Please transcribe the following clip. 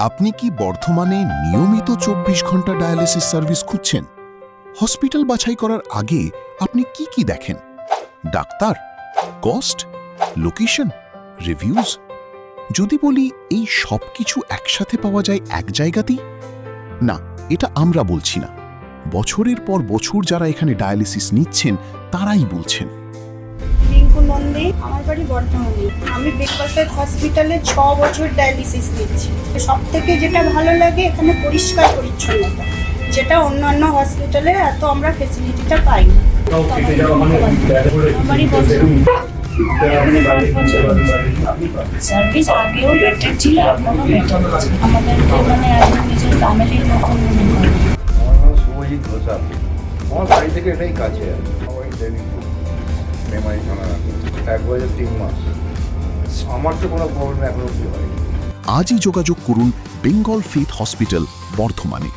আপনি কি বর্তমানে নিয়মিত ২৪ ঘন্টা ডায়ালিসিস সার্ভিস খুঁজছেন? হসপিটাল বাছাই করার আগে আপনি কি কি দেখেন? Doctor, cost, location, reviews? যদি বলি এই সব কিছু একসাথে পাওয়া যায় এক জায়গাতেই? না, এটা আমরা বলছি না। বছরের পর বছর যারা এখানে ডায়ালিসিস নিচ্ছেন তারাই বলছেন। রিঙ্কু নন্দী, আমার বাড়ি বর্ধমানে। আমি বেঙ্গল হসপিটালে 6 বছর ডায়ালিসিস নিচ্ছি। সব থেকে যেটা ভালো লাগে এখানে পরিষ্কার পরিচ্ছন্নতা, যেটা অন্যান্য হসপিটালে এত আমরা ফেসিলিটিটা পাই না। সার্ভিস আগেও বেটার ছিল, এখনো বেটার। আমাদেরকে মানে একদম নিজের ফ্যামিলির মতন মনে করে। আমার নাম শুভজিৎ ঘোষাল। আমার বাড়ি থেকে এটাই কাছে। আমার মেমারি থানা 1 বছর 3 মাস। আমার তো কোনো প্রবলেম এখনো অব্দি হয়নি। আজই যোগাযোগ করুন বেঙ্গল ফেথ হসপিটাল, বর্ধমানে।